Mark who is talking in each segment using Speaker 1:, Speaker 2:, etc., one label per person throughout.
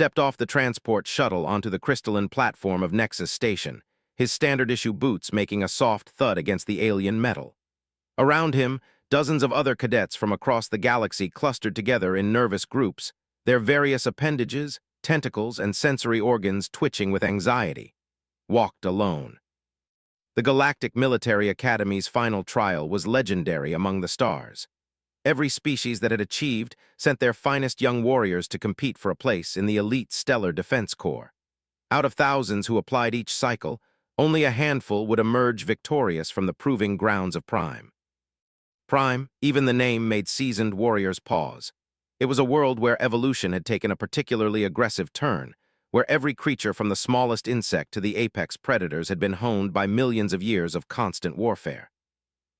Speaker 1: stepped off the transport shuttle onto the crystalline platform of Nexus Station, his standard-issue boots making a soft thud against the alien metal. Around him, dozens of other cadets from across the galaxy clustered together in nervous groups, their various appendages, tentacles, and sensory organs twitching with anxiety. Walked alone. The Galactic Military Academy's final trial was legendary among the stars. Every species that had achieved sent their finest young warriors to compete for a place in the elite Stellar Defense Corps. Out of thousands who applied each cycle, only a handful would emerge victorious from the proving grounds of Prime. Prime, even the name made seasoned warriors pause. It was a world where evolution had taken a particularly aggressive turn, where every creature from the smallest insect to the apex predators had been honed by millions of years of constant warfare.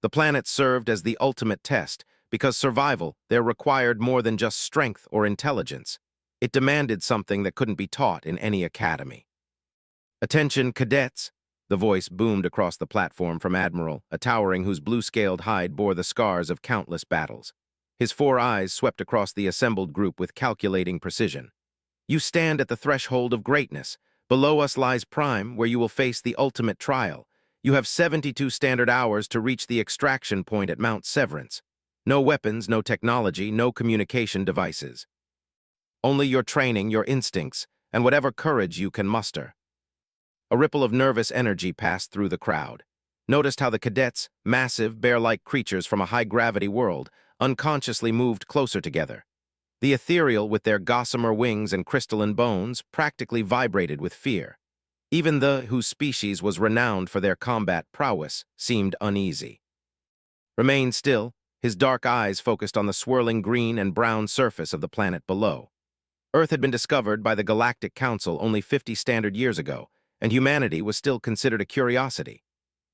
Speaker 1: The planet served as the ultimate test, because survival there required more than just strength or intelligence. It demanded something that couldn't be taught in any academy. "Attention, cadets!" The voice boomed across the platform from Admiral, a towering whose blue-scaled hide bore the scars of countless battles. His 4 eyes swept across the assembled group with calculating precision. "You stand at the threshold of greatness. Below us lies Prime, where you will face the ultimate trial. You have 72 standard hours to reach the extraction point at Mount Severance. No weapons, no technology, no communication devices. Only your training, your instincts, and whatever courage you can muster." A ripple of nervous energy passed through the crowd. Noticed how the cadets, massive, bear-like creatures from a high-gravity world, unconsciously moved closer together. The ethereal, with their gossamer wings and crystalline bones, practically vibrated with fear. Even the whose species was renowned for their combat prowess seemed uneasy. Remained still, his dark eyes focused on the swirling green and brown surface of the planet below. Earth had been discovered by the Galactic Council only 50 standard years ago, and humanity was still considered a curiosity.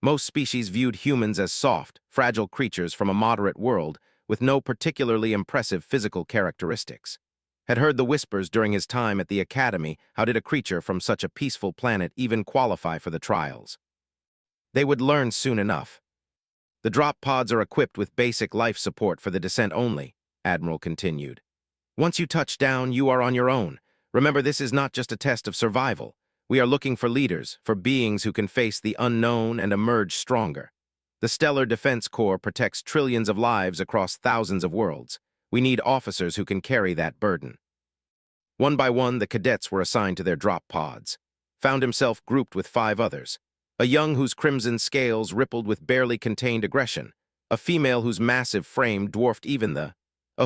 Speaker 1: Most species viewed humans as soft, fragile creatures from a moderate world with no particularly impressive physical characteristics. Had heard the whispers during his time at the Academy, how did a creature from such a peaceful planet even qualify for the trials? They would learn soon enough. "The drop pods are equipped with basic life support for the descent only," Admiral continued. "Once you touch down, you are on your own. Remember, this is not just a test of survival. We are looking for leaders, for beings who can face the unknown and emerge stronger. The Stellar Defense Corps protects trillions of lives across thousands of worlds. We need officers who can carry that burden." One by one, the cadets were assigned to their drop pods. Found himself grouped with 5 others. A young whose crimson scales rippled with barely contained aggression. A female whose massive frame dwarfed even a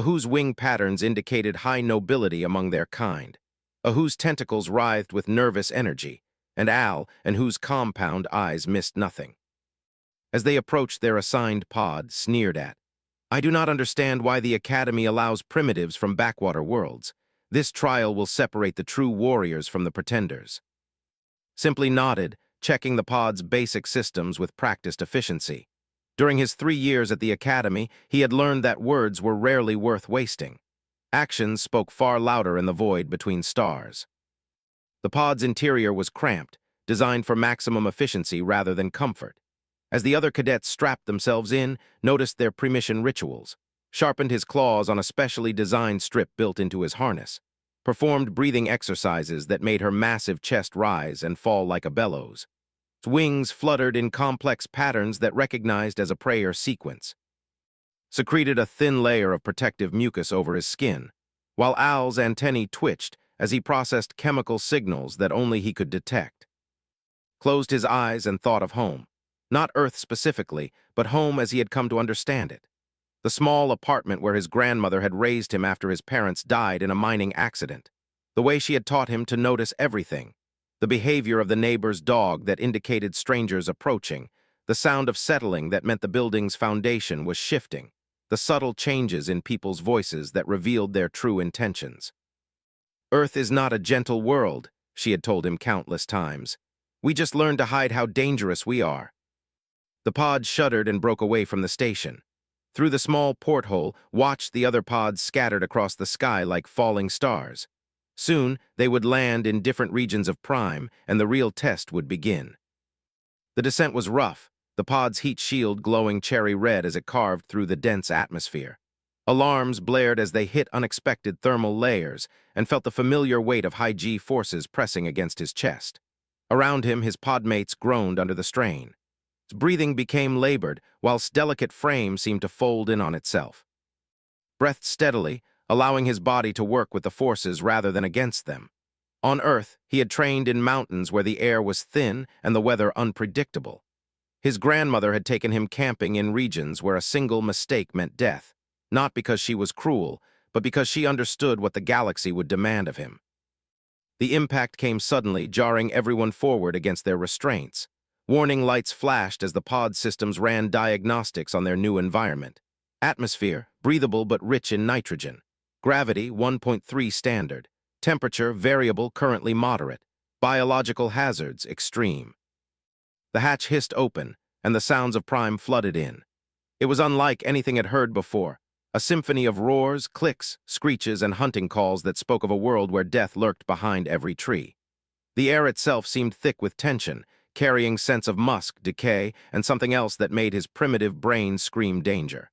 Speaker 1: whose wing patterns indicated high nobility among their kind. A whose tentacles writhed with nervous energy, and whose compound eyes missed nothing. As they approached their assigned pod, sneered at, "I do not understand why the Academy allows primitives from backwater worlds. This trial will separate the true warriors from the pretenders." Simply nodded, checking the pod's basic systems with practiced efficiency. During his 3 years at the Academy, he had learned that words were rarely worth wasting. Actions spoke far louder in the void between stars. The pod's interior was cramped, designed for maximum efficiency rather than comfort. As the other cadets strapped themselves in, noticed their pre-mission rituals, sharpened his claws on a specially designed strip built into his harness, performed breathing exercises that made her massive chest rise and fall like a bellows. Its wings fluttered in complex patterns that recognized as a prayer sequence. Secreted a thin layer of protective mucus over his skin, while Al's antennae twitched as he processed chemical signals that only he could detect. Closed his eyes and thought of home. Not Earth specifically, but home as he had come to understand it. The small apartment where his grandmother had raised him after his parents died in a mining accident. The way she had taught him to notice everything. The behavior of the neighbor's dog that indicated strangers approaching. The sound of settling that meant the building's foundation was shifting. The subtle changes in people's voices that revealed their true intentions. "Earth is not a gentle world," she had told him countless times. "We just learned to hide how dangerous we are." The pod shuddered and broke away from the station. Through the small porthole, watched the other pods scattered across the sky like falling stars. Soon, they would land in different regions of Prime, and the real test would begin. The descent was rough, the pod's heat shield glowing cherry red as it carved through the dense atmosphere. Alarms blared as they hit unexpected thermal layers and felt the familiar weight of high-G forces pressing against his chest. Around him, his podmates groaned under the strain. His breathing became labored, whilst delicate frame seemed to fold in on itself. Breathed steadily, allowing his body to work with the forces rather than against them. On Earth, he had trained in mountains where the air was thin and the weather unpredictable. His grandmother had taken him camping in regions where a single mistake meant death, not because she was cruel, but because she understood what the galaxy would demand of him. The impact came suddenly, jarring everyone forward against their restraints. Warning lights flashed as the pod systems ran diagnostics on their new environment. Atmosphere, breathable but rich in nitrogen. Gravity, 1.3 standard. Temperature, variable, currently moderate. Biological hazards, extreme. The hatch hissed open, and the sounds of Prime flooded in. It was unlike anything it heard before, a symphony of roars, clicks, screeches, and hunting calls that spoke of a world where death lurked behind every tree. The air itself seemed thick with tension, carrying scents of musk, decay, and something else that made his primitive brain scream danger.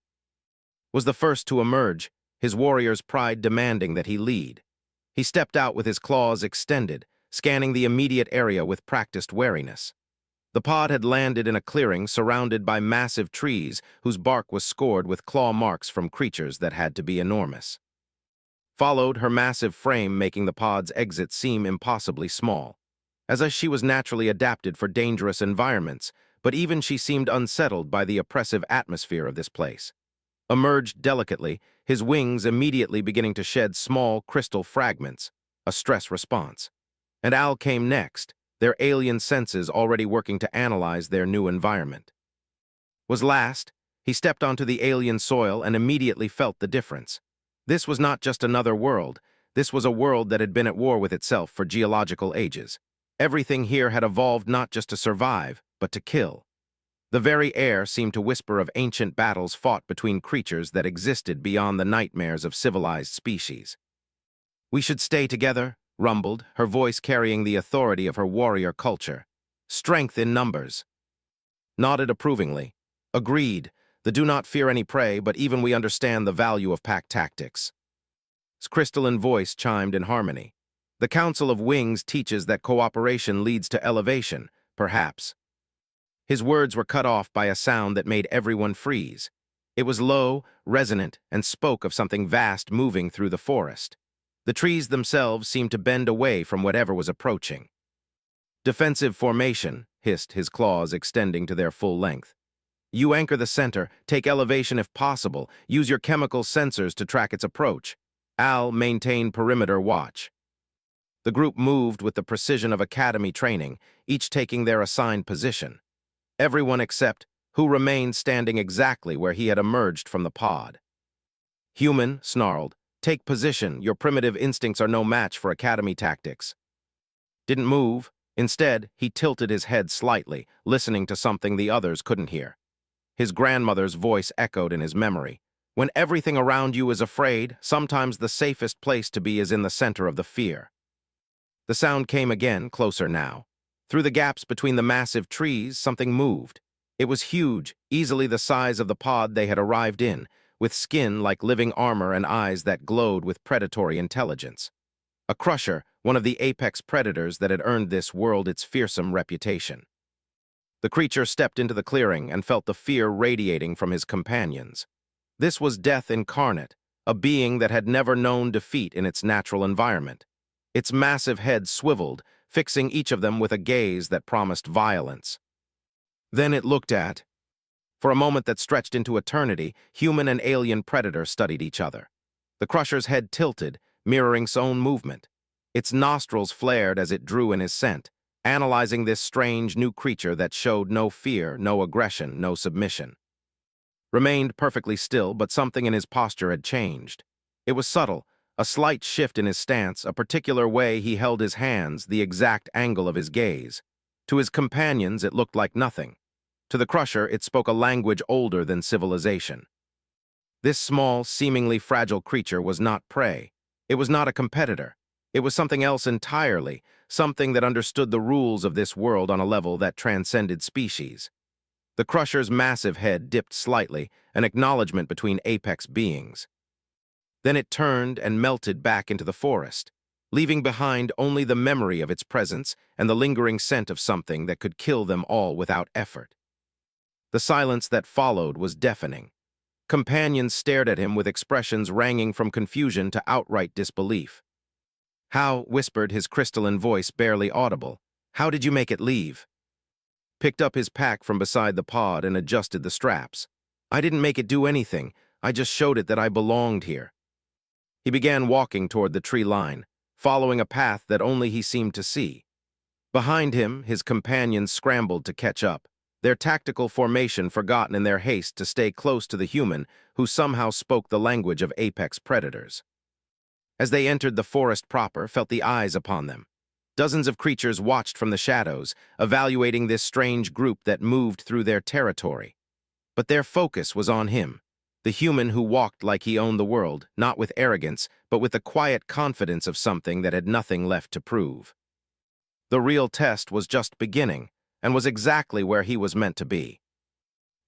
Speaker 1: Was the first to emerge, his warrior's pride demanding that he lead. He stepped out with his claws extended, scanning the immediate area with practiced wariness. The pod had landed in a clearing surrounded by massive trees whose bark was scored with claw marks from creatures that had to be enormous. Followed her massive frame, making the pod's exit seem impossibly small, as if she was naturally adapted for dangerous environments, but even she seemed unsettled by the oppressive atmosphere of this place. Emerged delicately, his wings immediately beginning to shed small crystal fragments, a stress response. And Al came next, their alien senses already working to analyze their new environment. Was last, he stepped onto the alien soil and immediately felt the difference. This was not just another world, this was a world that had been at war with itself for geological ages. Everything here had evolved not just to survive, but to kill. The very air seemed to whisper of ancient battles fought between creatures that existed beyond the nightmares of civilized species. "We should stay together," rumbled, her voice carrying the authority of her warrior culture. "Strength in numbers." Nodded approvingly. "Agreed. The do not fear any prey, but even we understand the value of pack tactics." His crystalline voice chimed in harmony. "The Council of Wings teaches that cooperation leads to elevation, perhaps." His words were cut off by a sound that made everyone freeze. It was low, resonant, and spoke of something vast moving through the forest. The trees themselves seemed to bend away from whatever was approaching. "Defensive formation," hissed, his claws extending to their full length. "You anchor the center, take elevation if possible, use your chemical sensors to track its approach. Al, maintain perimeter watch." The group moved with the precision of academy training, each taking their assigned position. Everyone except who remained standing exactly where he had emerged from the pod. "Human," snarled, "take position, your primitive instincts are no match for academy tactics." Didn't move. Instead, he tilted his head slightly, listening to something the others couldn't hear. His grandmother's voice echoed in his memory. "When everything around you is afraid, sometimes the safest place to be is in the center of the fear." The sound came again, closer now. Through the gaps between the massive trees, something moved. It was huge, easily the size of the pod they had arrived in, with skin like living armor and eyes that glowed with predatory intelligence. A crusher, one of the apex predators that had earned this world its fearsome reputation. The creature stepped into the clearing and felt the fear radiating from his companions. This was death incarnate, a being that had never known defeat in its natural environment. Its massive head swiveled, fixing each of them with a gaze that promised violence. Then it looked at. For a moment that stretched into eternity, human and alien predator studied each other. The crusher's head tilted, mirroring its own movement. Its nostrils flared as it drew in his scent, analyzing this strange new creature that showed no fear, no aggression, no submission. Remained perfectly still, but something in his posture had changed. It was subtle, a slight shift in his stance, a particular way he held his hands, the exact angle of his gaze. To his companions, it looked like nothing. To the crusher, it spoke a language older than civilization. This small, seemingly fragile creature was not prey. It was not a competitor. It was something else entirely, something that understood the rules of this world on a level that transcended species. The crusher's massive head dipped slightly, an acknowledgement between apex beings. Then it turned and melted back into the forest, leaving behind only the memory of its presence and the lingering scent of something that could kill them all without effort. The silence that followed was deafening. Companions stared at him with expressions ranging from confusion to outright disbelief. "How," whispered his crystalline voice barely audible, "how did you make it leave?" Picked up his pack from beside the pod and adjusted the straps. "I didn't make it do anything. I just showed it that I belonged here." He began walking toward the tree line, following a path that only he seemed to see. Behind him, his companions scrambled to catch up, their tactical formation forgotten in their haste to stay close to the human who somehow spoke the language of apex predators. As they entered the forest proper, felt the eyes upon them. Dozens of creatures watched from the shadows, evaluating this strange group that moved through their territory. But their focus was on him, the human who walked like he owned the world, not with arrogance, but with the quiet confidence of something that had nothing left to prove. The real test was just beginning, and was exactly where he was meant to be.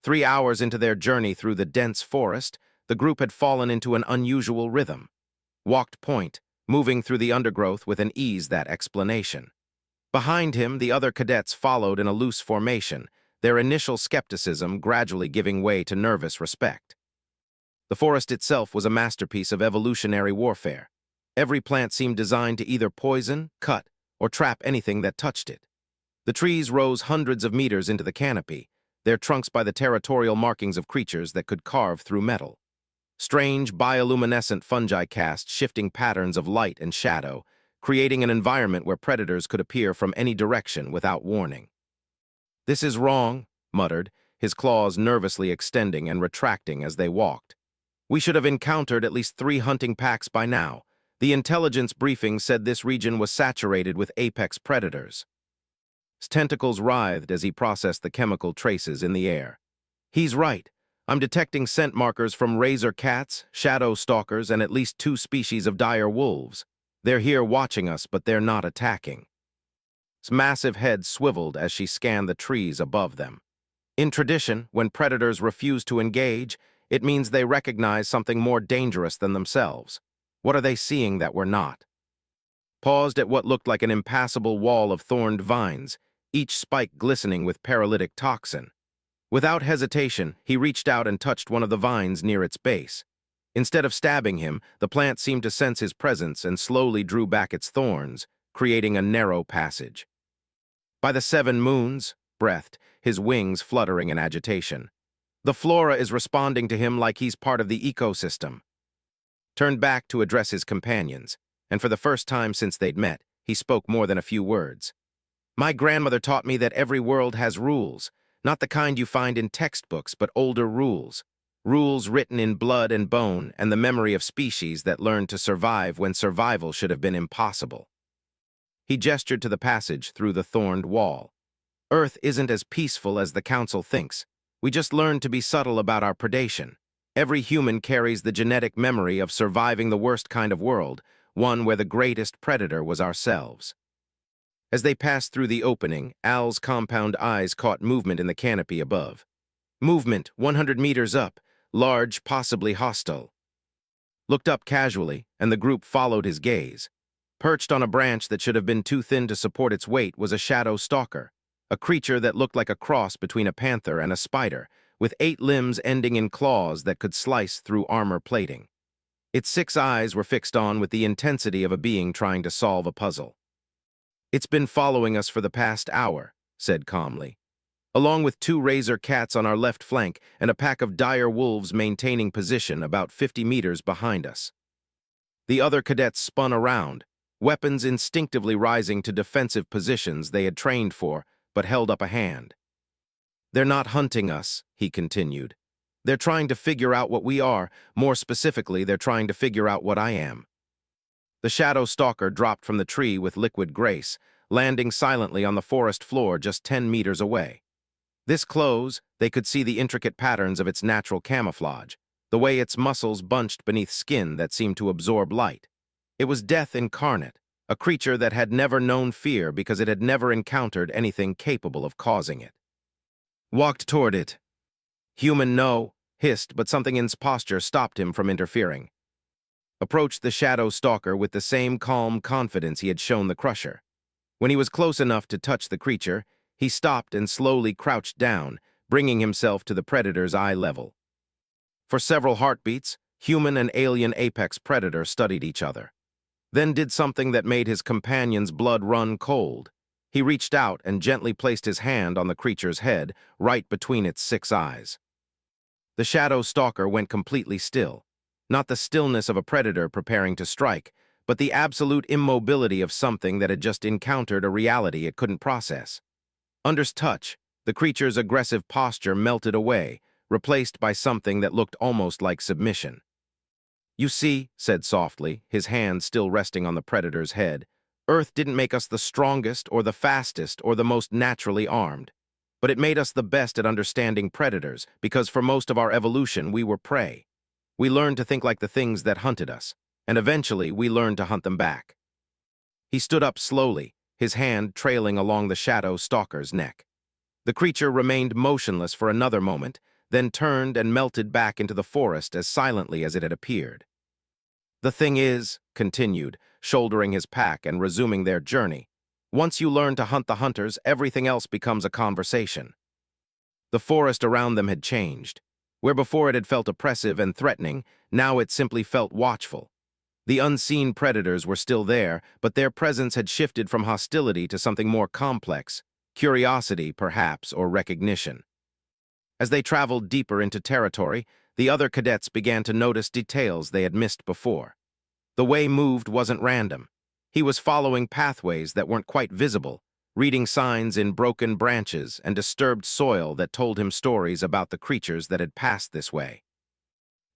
Speaker 1: 3 hours into their journey through the dense forest, the group had fallen into an unusual rhythm. Walked point, moving through the undergrowth with an ease that explanation. Behind him, the other cadets followed in a loose formation, their initial skepticism gradually giving way to nervous respect. The forest itself was a masterpiece of evolutionary warfare. Every plant seemed designed to either poison, cut, or trap anything that touched it. The trees rose hundreds of meters into the canopy, their trunks by the territorial markings of creatures that could carve through metal. Strange, bioluminescent fungi cast shifting patterns of light and shadow, creating an environment where predators could appear from any direction without warning. "This is wrong," muttered, his claws nervously extending and retracting as they walked. "We should have encountered at least 3 hunting packs by now. The intelligence briefing said this region was saturated with apex predators." His tentacles writhed as he processed the chemical traces in the air. "He's right. I'm detecting scent markers from razor cats, shadow stalkers, and at least 2 species of dire wolves. They're here watching us, but they're not attacking." His massive head swiveled as she scanned the trees above them. In tradition, when predators refuse to engage, it means they recognize something more dangerous than themselves. What are they seeing that we're not? Paused at what looked like an impassable wall of thorned vines, each spike glistening with paralytic toxin. Without hesitation, he reached out and touched one of the vines near its base. Instead of stabbing him, the plant seemed to sense his presence and slowly drew back its thorns, creating a narrow passage. "By the 7 moons," breathed, his wings fluttering in agitation. "The flora is responding to him like he's part of the ecosystem." Turned back to address his companions, and for the first time since they'd met, he spoke more than a few words. "My grandmother taught me that every world has rules. Not the kind you find in textbooks, but older rules. Rules written in blood and bone and the memory of species that learned to survive when survival should have been impossible." He gestured to the passage through the thorned wall. "Earth isn't as peaceful as the Council thinks. We just learned to be subtle about our predation. Every human carries the genetic memory of surviving the worst kind of world, one where the greatest predator was ourselves." As they passed through the opening, Al's compound eyes caught movement in the canopy above. Movement 100 meters up, large, possibly hostile. Looked up casually, and the group followed his gaze. Perched on a branch that should have been too thin to support its weight was a shadow stalker, a creature that looked like a cross between a panther and a spider, with 8 limbs ending in claws that could slice through armor plating. Its 6 eyes were fixed on with the intensity of a being trying to solve a puzzle. "It's been following us for the past hour," said calmly, "along with 2 razor cats on our left flank and a pack of dire wolves maintaining position about 50 meters behind us." The other cadets spun around, weapons instinctively rising to defensive positions they had trained for, but held up a hand. "They're not hunting us," he continued. "They're trying to figure out what we are. More specifically, they're trying to figure out what I am." The shadow stalker dropped from the tree with liquid grace, landing silently on the forest floor just 10 meters away. This close, they could see the intricate patterns of its natural camouflage, the way its muscles bunched beneath skin that seemed to absorb light. It was death incarnate, a creature that had never known fear because it had never encountered anything capable of causing it. Walked toward it. "Human, no," hissed, but something in its posture stopped him from interfering. approached the shadow stalker with the same calm confidence he had shown the crusher. When he was close enough to touch the creature, he stopped and slowly crouched down, bringing himself to the predator's eye level. For several heartbeats, human and alien apex predator studied each other, then did something that made his companion's blood run cold. He reached out and gently placed his hand on the creature's head, right between its 6 eyes. The shadow stalker went completely still, not the stillness of a predator preparing to strike, but the absolute immobility of something that had just encountered a reality it couldn't process. Under touch, the creature's aggressive posture melted away, replaced by something that looked almost like submission. "You see," said softly, his hand still resting on the predator's head, "Earth didn't make us the strongest or the fastest or the most naturally armed. But it made us the best at understanding predators, because for most of our evolution we were prey. We learned to think like the things that hunted us, and eventually we learned to hunt them back." He stood up slowly, his hand trailing along the shadow stalker's neck. The creature remained motionless for another moment, then turned and melted back into the forest as silently as it had appeared. "The thing is," continued, shouldering his pack and resuming their journey, "once you learn to hunt the hunters, everything else becomes a conversation." The forest around them had changed. Where before it had felt oppressive and threatening, now it simply felt watchful. The unseen predators were still there, but their presence had shifted from hostility to something more complex, curiosity, perhaps, or recognition. As they traveled deeper into territory, the other cadets began to notice details they had missed before. The way moved wasn't random. He was following pathways that weren't quite visible, reading signs in broken branches and disturbed soil that told him stories about the creatures that had passed this way.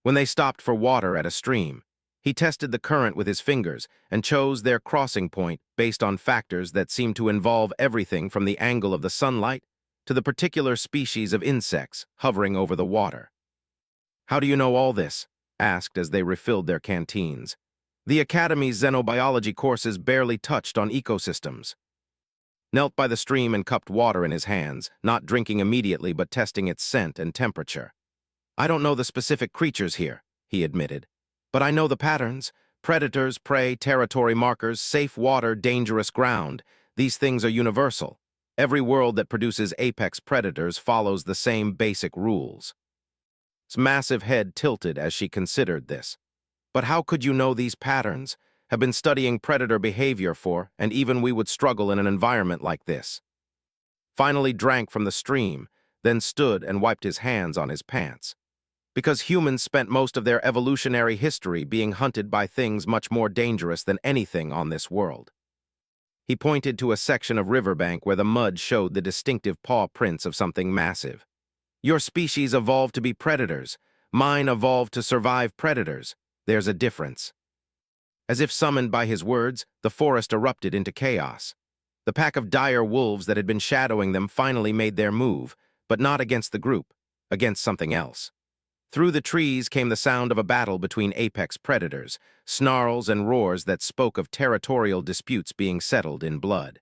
Speaker 1: When they stopped for water at a stream, he tested the current with his fingers and chose their crossing point based on factors that seemed to involve everything from the angle of the sunlight to the particular species of insects hovering over the water. "How do you know all this?" asked as they refilled their canteens. "The Academy's xenobiology courses barely touched on ecosystems." Knelt by the stream and cupped water in his hands, not drinking immediately but testing its scent and temperature. "I don't know the specific creatures here," he admitted, "but I know the patterns. Predators, prey, territory markers, safe water, dangerous ground. These things are universal. Every world that produces apex predators follows the same basic rules." His massive head tilted as she considered this. "But how could you know these patterns? Have been studying predator behavior for, and even we would struggle in an environment like this." Finally drank from the stream, then stood and wiped his hands on his pants. "Because humans spent most of their evolutionary history being hunted by things much more dangerous than anything on this world." He pointed to a section of riverbank where the mud showed the distinctive paw prints of something massive. "Your species evolved to be predators. Mine evolved to survive predators. There's a difference." As if summoned by his words, the forest erupted into chaos. The pack of dire wolves that had been shadowing them finally made their move, but not against the group, against something else. Through the trees came the sound of a battle between apex predators, snarls and roars that spoke of territorial disputes being settled in blood.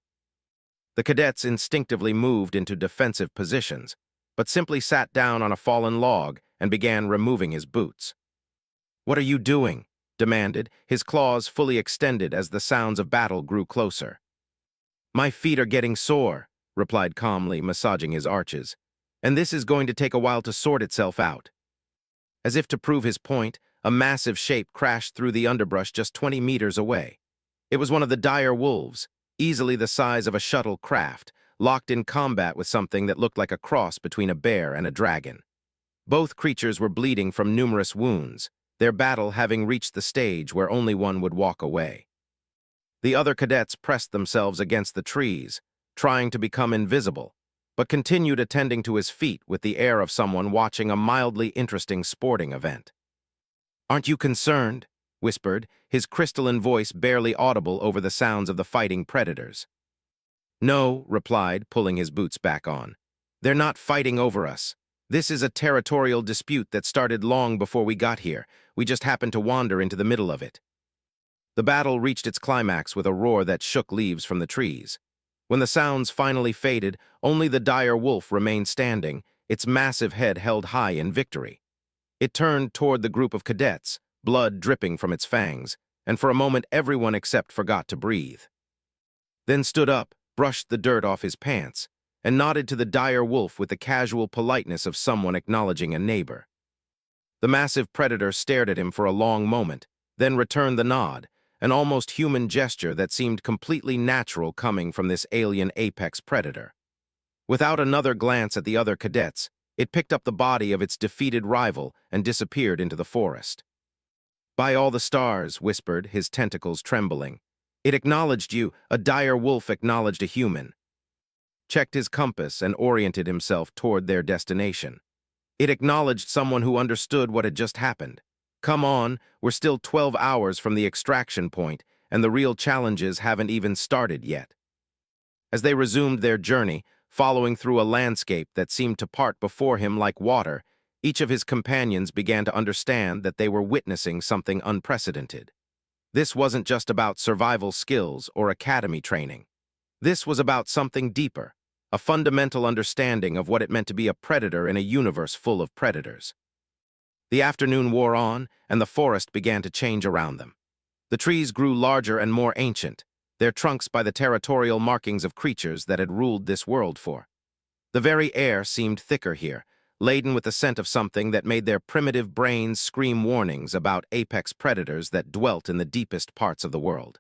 Speaker 1: The cadets instinctively moved into defensive positions, but simply sat down on a fallen log and began removing his boots. "What are you doing?" demanded, his claws fully extended as the sounds of battle grew closer. "My feet are getting sore," replied calmly, massaging his arches, "and this is going to take a while to sort itself out." As if to prove his point, a massive shape crashed through the underbrush just 20 meters away. It was one of the dire wolves, easily the size of a shuttle craft, locked in combat with something that looked like a cross between a bear and a dragon. Both creatures were bleeding from numerous wounds, their battle having reached the stage where only one would walk away. The other cadets pressed themselves against the trees, trying to become invisible, but continued attending to his feet with the air of someone watching a mildly interesting sporting event. "Aren't you concerned?" whispered, his crystalline voice barely audible over the sounds of the fighting predators. "No," replied, pulling his boots back on. "They're not fighting over us. This is a territorial dispute that started long before we got here. We just happened to wander into the middle of it." The battle reached its climax with a roar that shook leaves from the trees. When the sounds finally faded, only the dire wolf remained standing, its massive head held high in victory. It turned toward the group of cadets, blood dripping from its fangs, and for a moment everyone except forgot to breathe. Then stood up, brushed the dirt off his pants, and nodded to the dire wolf with the casual politeness of someone acknowledging a neighbor. The massive predator stared at him for a long moment, then returned the nod, an almost human gesture that seemed completely natural coming from this alien apex predator. Without another glance at the other cadets, it picked up the body of its defeated rival and disappeared into the forest. "By all the stars," whispered, his tentacles trembling. "It acknowledged you, a dire wolf acknowledged a human." Checked his compass and oriented himself toward their destination. It acknowledged someone who understood what had just happened. Come on, we're still 12 hours from the extraction point, and the real challenges haven't even started yet. As they resumed their journey, following through a landscape that seemed to part before him like water, each of his companions began to understand that they were witnessing something unprecedented. This wasn't just about survival skills or academy training. This was about something deeper, a fundamental understanding of what it meant to be a predator in a universe full of predators. The afternoon wore on, and the forest began to change around them. The trees grew larger and more ancient, their trunks by the territorial markings of creatures that had ruled this world for. The very air seemed thicker here, laden with the scent of something that made their primitive brains scream warnings about apex predators that dwelt in the deepest parts of the world.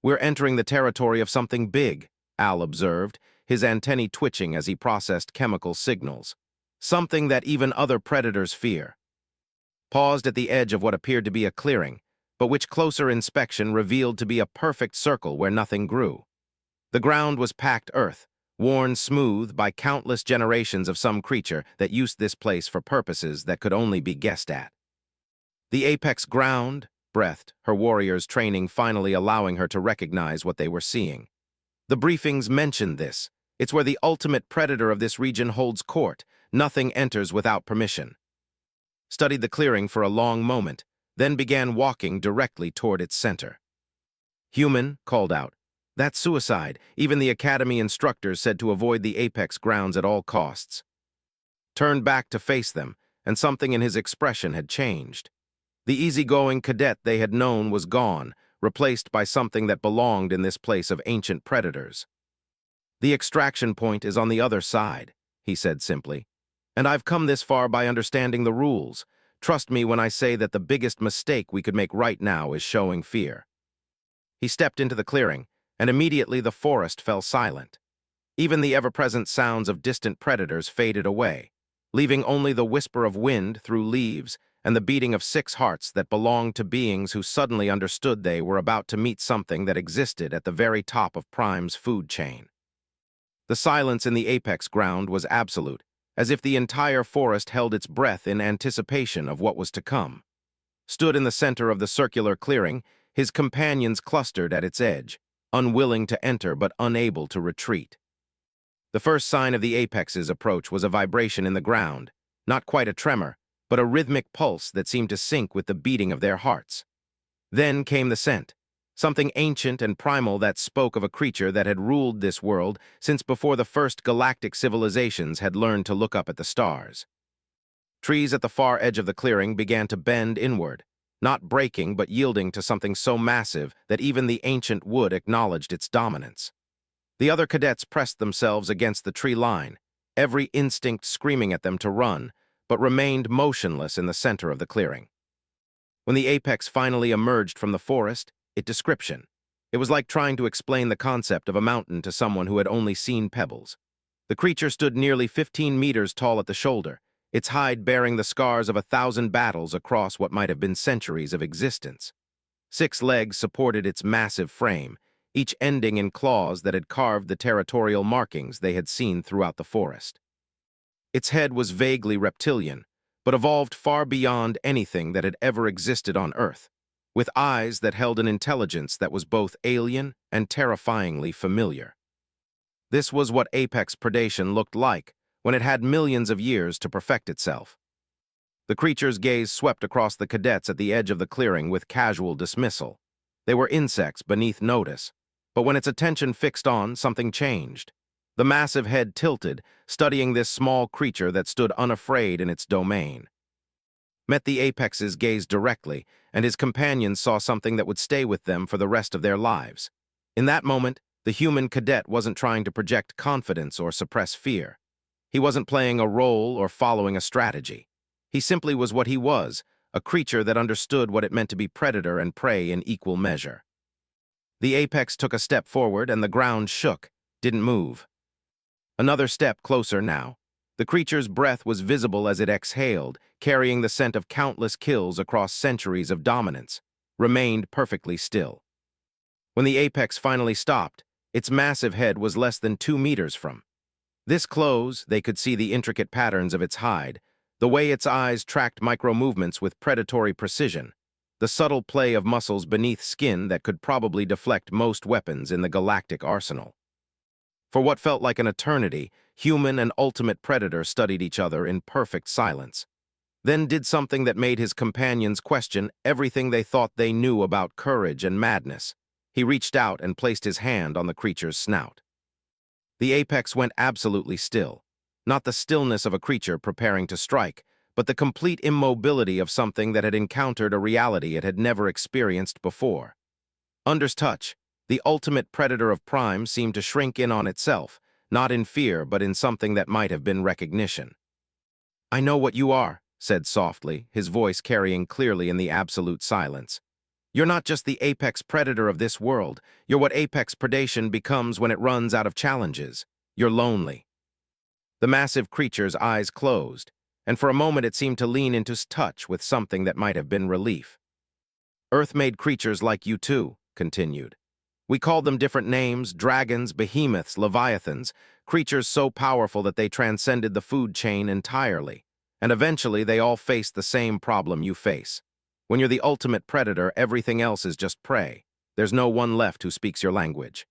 Speaker 1: "We're entering the territory of something big," Al observed, his antennae twitching as he processed chemical signals. "Something that even other predators fear." Paused at the edge of what appeared to be a clearing, but which closer inspection revealed to be a perfect circle where nothing grew. The ground was packed earth, worn smooth by countless generations of some creature that used this place for purposes that could only be guessed at. "The apex ground," breathed, her warriors' training finally allowing her to recognize what they were seeing. "The briefings mentioned this. It's where the ultimate predator of this region holds court. Nothing enters without permission." Studied the clearing for a long moment, then began walking directly toward its center. "Human," called out. "That's suicide. Even the academy instructors said to avoid the apex grounds at all costs." Turned back to face them, and something in his expression had changed. The easygoing cadet they had known was gone, replaced by something that belonged in this place of ancient predators. "The extraction point is on the other side," he said simply. "And I've come this far by understanding the rules. Trust me when I say that the biggest mistake we could make right now is showing fear." He stepped into the clearing, and immediately the forest fell silent. Even the ever-present sounds of distant predators faded away, leaving only the whisper of wind through leaves and the beating of 6 hearts that belonged to beings who suddenly understood they were about to meet something that existed at the very top of Prime's food chain. The silence in the apex ground was absolute, as if the entire forest held its breath in anticipation of what was to come. Stood in the center of the circular clearing, his companions clustered at its edge, unwilling to enter but unable to retreat. The first sign of the apex's approach was a vibration in the ground, not quite a tremor, but a rhythmic pulse that seemed to sync with the beating of their hearts. Then came the scent, something ancient and primal that spoke of a creature that had ruled this world since before the first galactic civilizations had learned to look up at the stars. Trees at the far edge of the clearing began to bend inward, not breaking but yielding to something so massive that even the ancient wood acknowledged its dominance. The other cadets pressed themselves against the tree line, every instinct screaming at them to run, but remained motionless in the center of the clearing. When the apex finally emerged from the forest, description. It was like trying to explain the concept of a mountain to someone who had only seen pebbles. The creature stood nearly 15 meters tall at the shoulder, its hide bearing the scars of 1,000 battles across what might have been centuries of existence. 6 legs supported its massive frame, each ending in claws that had carved the territorial markings they had seen throughout the forest. Its head was vaguely reptilian, but evolved far beyond anything that had ever existed on Earth, with eyes that held an intelligence that was both alien and terrifyingly familiar. This was what apex predation looked like when it had millions of years to perfect itself. The creature's gaze swept across the cadets at the edge of the clearing with casual dismissal. They were insects beneath notice, but when its attention fixed on, something changed. The massive head tilted, studying this small creature that stood unafraid in its domain. met the apex's gaze directly, and his companions saw something that would stay with them for the rest of their lives. In that moment, the human cadet wasn't trying to project confidence or suppress fear. He wasn't playing a role or following a strategy. He simply was what he was, a creature that understood what it meant to be predator and prey in equal measure. The apex took a step forward and the ground shook, didn't move. Another step closer now. The creature's breath was visible as it exhaled, carrying the scent of countless kills across centuries of dominance, remained perfectly still. When the apex finally stopped, its massive head was less than 2 meters from. This close, they could see the intricate patterns of its hide, the way its eyes tracked micro-movements with predatory precision, the subtle play of muscles beneath skin that could probably deflect most weapons in the galactic arsenal. For what felt like an eternity, human and ultimate predator studied each other in perfect silence, then did something that made his companions question everything they thought they knew about courage and madness. He reached out and placed his hand on the creature's snout. The apex went absolutely still, not the stillness of a creature preparing to strike, but the complete immobility of something that had encountered a reality it had never experienced before. Under touch, the ultimate predator of Prime seemed to shrink in on itself, not in fear but in something that might have been recognition. "I know what you are," said softly, his voice carrying clearly in the absolute silence. "You're not just the apex predator of this world. You're what apex predation becomes when it runs out of challenges. You're lonely." The massive creature's eyes closed, and for a moment it seemed to lean into touch with something that might have been relief. "Earth made creatures like you too," continued. "We called them different names: dragons, behemoths, leviathans, creatures so powerful that they transcended the food chain entirely. And eventually they all faced the same problem you face. When you're the ultimate predator, everything else is just prey. There's no one left who speaks your language."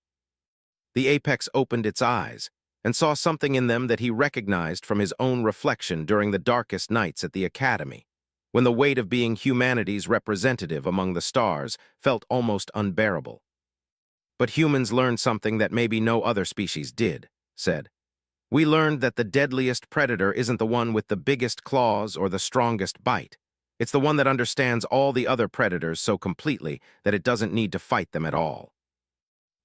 Speaker 1: The apex opened its eyes and saw something in them that he recognized from his own reflection during the darkest nights at the academy, when the weight of being humanity's representative among the stars felt almost unbearable. "But humans learned something that maybe no other species did," said. "We learned that the deadliest predator isn't the one with the biggest claws or the strongest bite. It's the one that understands all the other predators so completely that it doesn't need to fight them at all."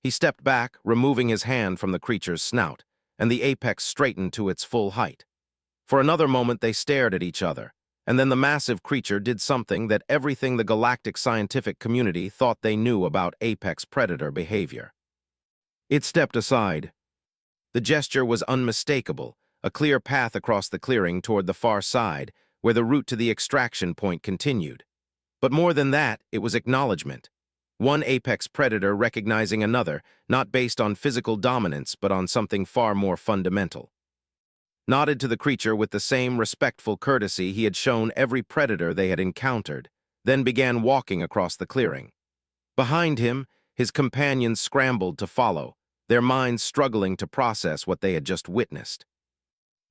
Speaker 1: He stepped back, removing his hand from the creature's snout, and the apex straightened to its full height. For another moment they stared at each other, and then the massive creature did something that everything the galactic scientific community thought they knew about apex predator behavior. It stepped aside. The gesture was unmistakable, a clear path across the clearing toward the far side, where the route to the extraction point continued. But more than that, it was acknowledgement. One apex predator recognizing another, not based on physical dominance, but on something far more fundamental. Nodded to the creature with the same respectful courtesy he had shown every predator they had encountered, then began walking across the clearing. Behind him, his companions scrambled to follow, their minds struggling to process what they had just witnessed.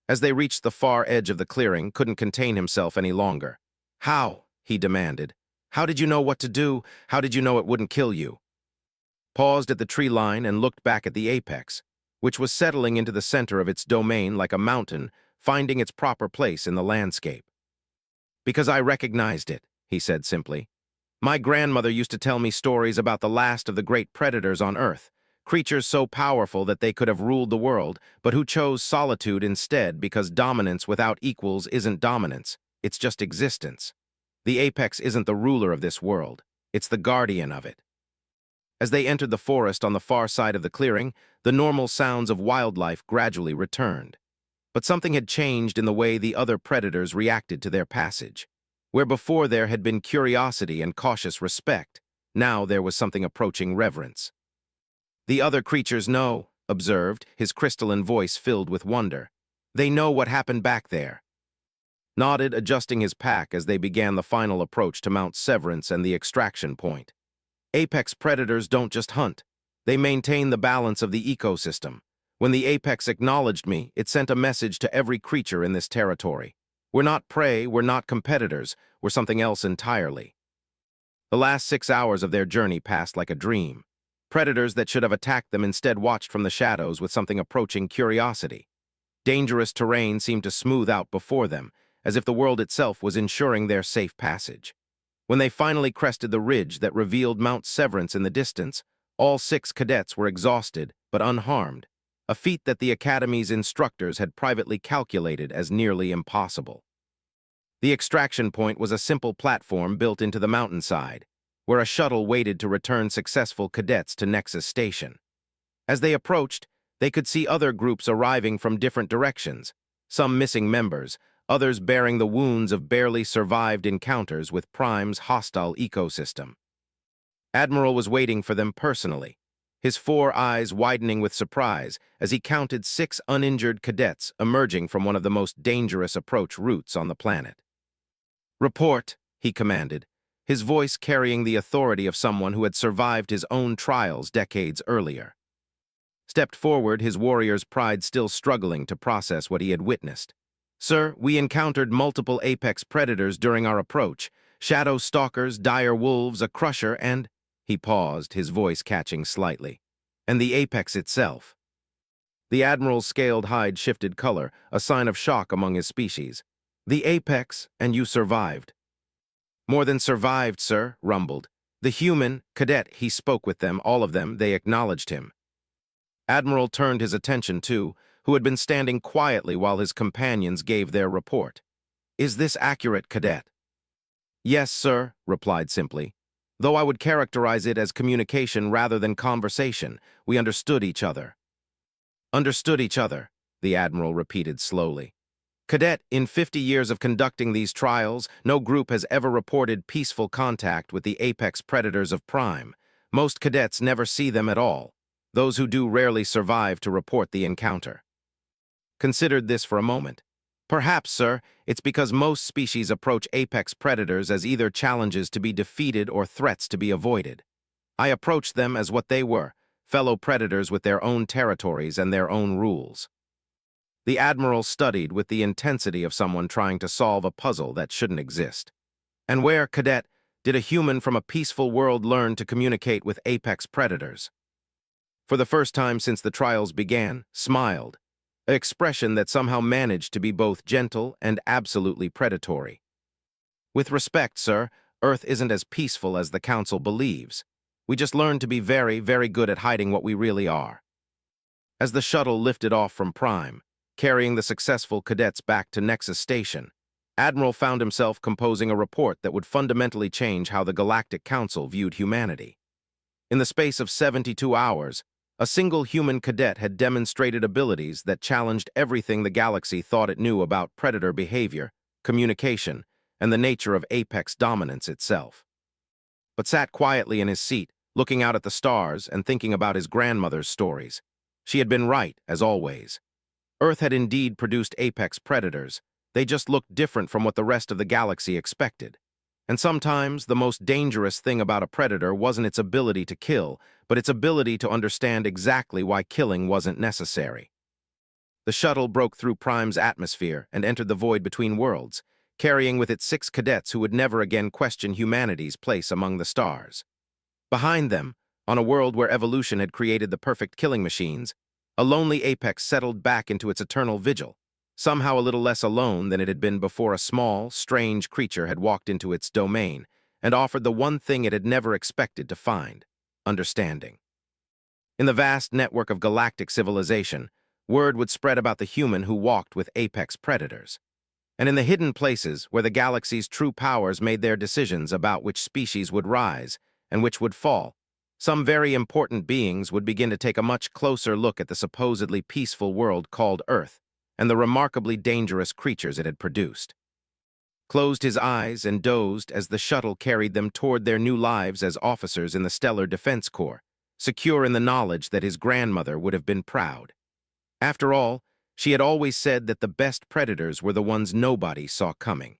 Speaker 1: As they reached the far edge of the clearing, couldn't contain himself any longer. "How?" he demanded. "How did you know what to do? How did you know it wouldn't kill you?" Paused at the tree line and looked back at the apex, which was settling into the center of its domain like a mountain, finding its proper place in the landscape. "Because I recognized it," he said simply. "My grandmother used to tell me stories about the last of the great predators on Earth, creatures so powerful that they could have ruled the world, but who chose solitude instead because dominance without equals isn't dominance, it's just existence. The apex isn't the ruler of this world, it's the guardian of it." As they entered the forest on the far side of the clearing, the normal sounds of wildlife gradually returned. But something had changed in the way the other predators reacted to their passage. Where before there had been curiosity and cautious respect, now there was something approaching reverence. "The other creatures know," observed, his crystalline voice filled with wonder. "They know what happened back there." Nodded, adjusting his pack as they began the final approach to Mount Severance and the extraction point. Apex predators don't just hunt. They maintain the balance of the ecosystem. When the apex acknowledged me, it sent a message to every creature in this territory. We're not prey, we're not competitors, we're something else entirely. The last 6 hours of their journey passed like a dream. Predators that should have attacked them instead watched from the shadows with something approaching curiosity. Dangerous terrain seemed to smooth out before them, as if the world itself was ensuring their safe passage. When they finally crested the ridge that revealed Mount Severance in the distance, all 6 cadets were exhausted but unharmed, a feat that the Academy's instructors had privately calculated as nearly impossible. The extraction point was a simple platform built into the mountainside, where a shuttle waited to return successful cadets to Nexus Station. As they approached, they could see other groups arriving from different directions, some missing members, others bearing the wounds of barely survived encounters with Prime's hostile ecosystem. Admiral was waiting for them personally, his 4 eyes widening with surprise as he counted 6 uninjured cadets emerging from one of the most dangerous approach routes on the planet. "Report," he commanded, his voice carrying the authority of someone who had survived his own trials decades earlier. Stepped forward, his warrior's pride still struggling to process what he had witnessed. "Sir, we encountered multiple apex predators during our approach. Shadow stalkers, dire wolves, a crusher, and—" He paused, his voice catching slightly. "And the apex itself." The Admiral's scaled hide shifted color, a sign of shock among his species. "The apex, and you survived." "More than survived, sir," rumbled. The human, cadet, he spoke with them, all of them, they acknowledged him. Admiral turned his attention to, who had been standing quietly while his companions gave their report. "Is this accurate, cadet?" "Yes, sir," replied simply. "Though I would characterize it as communication rather than conversation, we understood each other." "Understood each other," the Admiral repeated slowly. "Cadet, in 50 years of conducting these trials, no group has ever reported peaceful contact with the apex predators of Prime. Most cadets never see them at all. Those who do rarely survive to report the encounter." Considered this for a moment. "Perhaps, sir, it's because most species approach apex predators as either challenges to be defeated or threats to be avoided. I approached them as what they were, fellow predators with their own territories and their own rules." The Admiral studied with the intensity of someone trying to solve a puzzle that shouldn't exist. "And where, cadet, did a human from a peaceful world learn to communicate with apex predators?" For the first time since the trials began, smiled, an expression that somehow managed to be both gentle and absolutely predatory. "With respect, sir, Earth isn't as peaceful as the Council believes. We just learned to be very, very good at hiding what we really are." As the shuttle lifted off from Prime, carrying the successful cadets back to Nexus Station, Admiral found himself composing a report that would fundamentally change how the Galactic Council viewed humanity. In the space of 72 hours, a single human cadet had demonstrated abilities that challenged everything the galaxy thought it knew about predator behavior, communication, and the nature of apex dominance itself. But sat quietly in his seat, looking out at the stars and thinking about his grandmother's stories. She had been right, as always. Earth had indeed produced apex predators. They just looked different from what the rest of the galaxy expected. And sometimes the most dangerous thing about a predator wasn't its ability to kill, but its ability to understand exactly why killing wasn't necessary. The shuttle broke through Prime's atmosphere and entered the void between worlds, carrying with it 6 cadets who would never again question humanity's place among the stars. Behind them, on a world where evolution had created the perfect killing machines, a lonely apex settled back into its eternal vigil, somehow a little less alone than it had been before a small, strange creature had walked into its domain and offered the one thing it had never expected to find: understanding. In the vast network of galactic civilization, word would spread about the human who walked with apex predators. And in the hidden places where the galaxy's true powers made their decisions about which species would rise and which would fall, some very important beings would begin to take a much closer look at the supposedly peaceful world called Earth and the remarkably dangerous creatures it had produced. Closed his eyes and dozed as the shuttle carried them toward their new lives as officers in the Stellar Defense Corps, secure in the knowledge that his grandmother would have been proud. After all, she had always said that the best predators were the ones nobody saw coming.